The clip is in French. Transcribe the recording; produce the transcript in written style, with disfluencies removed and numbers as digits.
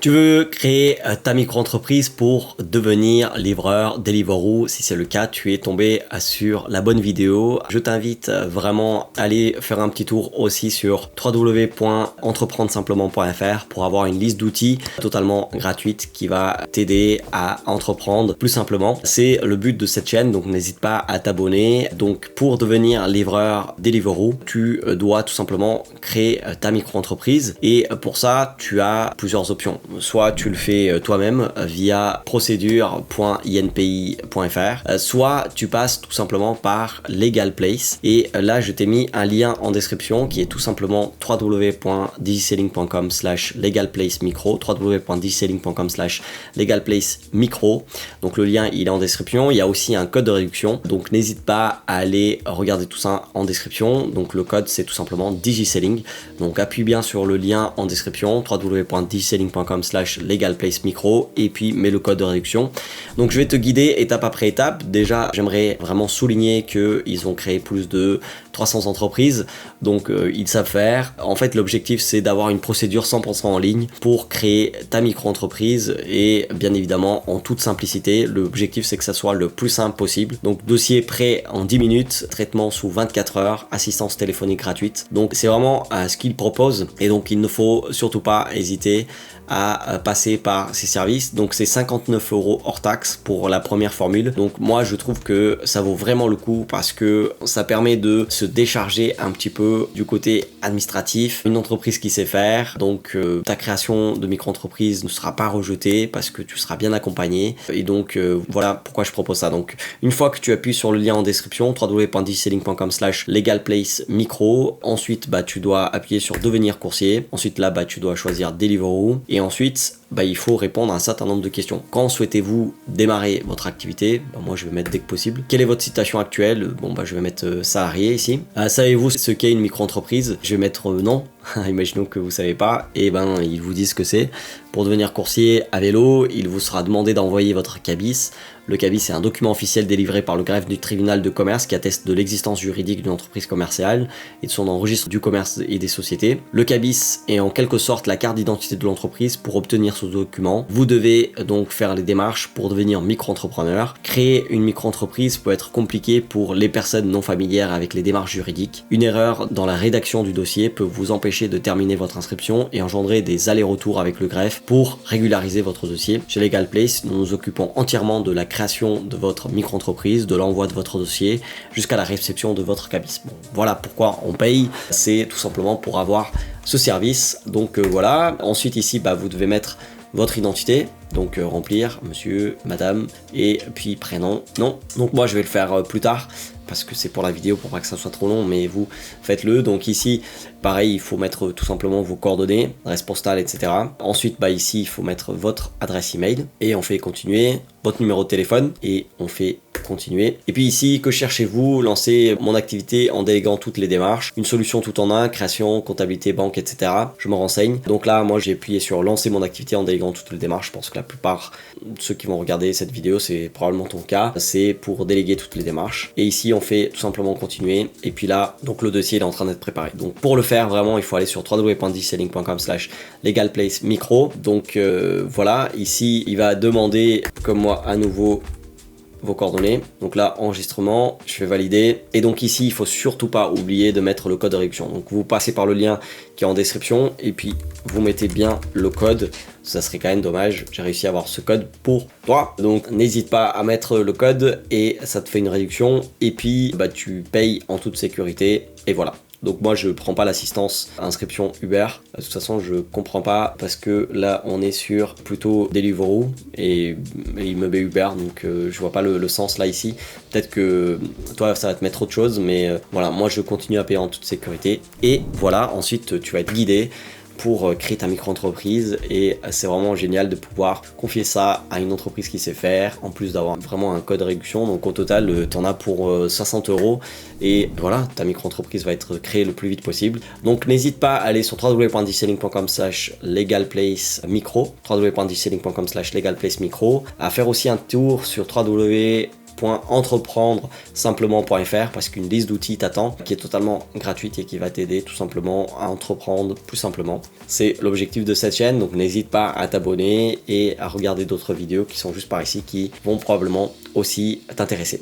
Tu veux créer ta micro-entreprise pour devenir livreur Deliveroo. Si c'est le cas, tu es tombé sur la bonne vidéo. Je t'invite vraiment à aller faire un petit tour aussi sur www.entreprendresimplement.fr pour avoir une liste d'outils totalement gratuite qui va t'aider à entreprendre plus simplement. C'est le but de cette chaîne, donc n'hésite pas à t'abonner. Donc pour devenir livreur Deliveroo, tu dois tout simplement créer ta micro-entreprise et pour ça, tu as plusieurs options. Soit tu le fais toi-même via procédure.inpi.fr, soit tu passes tout simplement par Legal Place. Et là, je t'ai mis un lien en description qui est tout simplement www.digiselling.com/legalplacemicro, www.digiselling.com/legalplacemicro. Donc le lien, il est en description. Il y a aussi un code de réduction. Donc n'hésite pas à aller regarder tout ça en description. Donc le code, c'est tout simplement Digiselling. Donc appuie bien sur le lien en description, www.digiselling.com/legalplacemicro, et puis mets le code de réduction. Donc je vais te guider étape après étape. Déjà, j'aimerais vraiment souligner qu'ils ont créé plus de 300 entreprises, donc ils savent faire. En fait, l'objectif, c'est d'avoir une procédure 100% en ligne pour créer ta micro-entreprise et bien évidemment en toute simplicité. L'objectif, c'est que ça soit le plus simple possible. Donc dossier prêt en 10 minutes, traitement sous 24 heures, assistance téléphonique gratuite. Donc c'est vraiment ce qu'ils proposent et donc il ne faut surtout pas hésiter à passer par ces services. Donc c'est 59 € hors taxe pour la première formule. Donc moi je trouve que ça vaut vraiment le coup parce que ça permet de se décharger un petit peu du côté administratif. Une entreprise qui sait faire, donc ta création de micro-entreprise ne sera pas rejetée parce que tu seras bien accompagné. Et donc voilà pourquoi je propose ça. Donc une fois que tu appuies sur le lien en description, www.digiselling.com/legalplacemicro, ensuite tu dois appuyer sur devenir coursier. Ensuite là tu dois choisir Deliveroo. Et ensuite, il faut répondre à un certain nombre de questions. Quand souhaitez-vous démarrer votre activité? Moi, je vais mettre dès que possible. Quelle est votre situation actuelle? Je vais mettre salarié ici. Savez-vous ce qu'est une micro-entreprise? Je vais mettre non. Imaginons que vous ne savez pas. Et ils vous disent ce que c'est. Pour devenir coursier à vélo, il vous sera demandé d'envoyer votre cabis. Le cabis est un document officiel délivré par le greffe du tribunal de commerce qui atteste de l'existence juridique d'une entreprise commerciale et de son enregistre du commerce et des sociétés. Le cabis est en quelque sorte la carte d'identité de l'entreprise. Pour obtenir ce document, vous devez donc faire les démarches pour devenir micro-entrepreneur. Créer une micro-entreprise peut être compliqué pour les personnes non familières avec les démarches juridiques. Une erreur dans la rédaction du dossier peut vous empêcher de terminer votre inscription et engendrer des allers-retours avec le greffe pour régulariser votre dossier. Chez Legal Place, nous nous occupons entièrement de la création de votre micro-entreprise, de l'envoi de votre dossier jusqu'à la réception de votre cabis. Voilà pourquoi on paye, c'est tout simplement pour avoir ce service. Donc voilà, ensuite ici vous devez mettre votre identité, donc remplir monsieur, madame et puis prénom, non. Donc moi je vais le faire plus tard parce que c'est pour la vidéo, pour pas que ça soit trop long, mais vous faites-le. Donc ici, pareil, il faut mettre tout simplement vos coordonnées, adresse postale, etc. Ensuite, ici, il faut mettre votre adresse email et on fait continuer, votre numéro de téléphone et on fait continuer. Et puis ici, que cherchez-vous? Lancer mon activité en déléguant toutes les démarches. Une solution tout en un, création, comptabilité, banque, etc. Je me renseigne. Donc là, moi, j'ai appuyé sur lancer mon activité en déléguant toutes les démarches. Je pense que la plupart de ceux qui vont regarder cette vidéo, c'est probablement ton cas. C'est pour déléguer toutes les démarches. Et ici, on fait tout simplement continuer. Et puis là, donc le dossier il est en train d'être préparé. Donc pour le faire, vraiment, il faut aller sur www.digiselling.com/legalplacemicro. Donc voilà, ici, il va demander, comme moi, à nouveau, vos coordonnées. Donc là, enregistrement, je fais valider. Et donc ici, il faut surtout pas oublier de mettre le code de réduction. Donc vous passez par le lien qui est en description et puis vous mettez bien le code. Ça serait quand même dommage. J'ai réussi à avoir ce code pour toi. Donc n'hésite pas à mettre le code et ça te fait une réduction. Et puis tu payes en toute sécurité et voilà. Donc moi je prends pas l'assistance inscription Uber, de toute façon je comprends pas parce que là on est sur plutôt Deliveroo et il me met Uber, donc je vois pas le sens là ici. Peut-être que toi ça va te mettre autre chose, mais voilà, moi je continue à payer en toute sécurité et voilà, ensuite tu vas être guidé pour créer ta micro-entreprise et c'est vraiment génial de pouvoir confier ça à une entreprise qui sait faire, en plus d'avoir vraiment un code de réduction. Donc au total, tu en as pour 60 € et voilà, ta micro-entreprise va être créée le plus vite possible. Donc n'hésite pas à aller sur www.digiselling.com/legalplacemicro, www.digiselling.com/legalplacemicro, à faire aussi un tour sur www.entreprendre simplement.fr parce qu'une liste d'outils t'attend qui est totalement gratuite et qui va t'aider tout simplement à entreprendre plus simplement. C'est l'objectif de cette chaîne, donc n'hésite pas à t'abonner et à regarder d'autres vidéos qui sont juste par ici qui vont probablement aussi t'intéresser.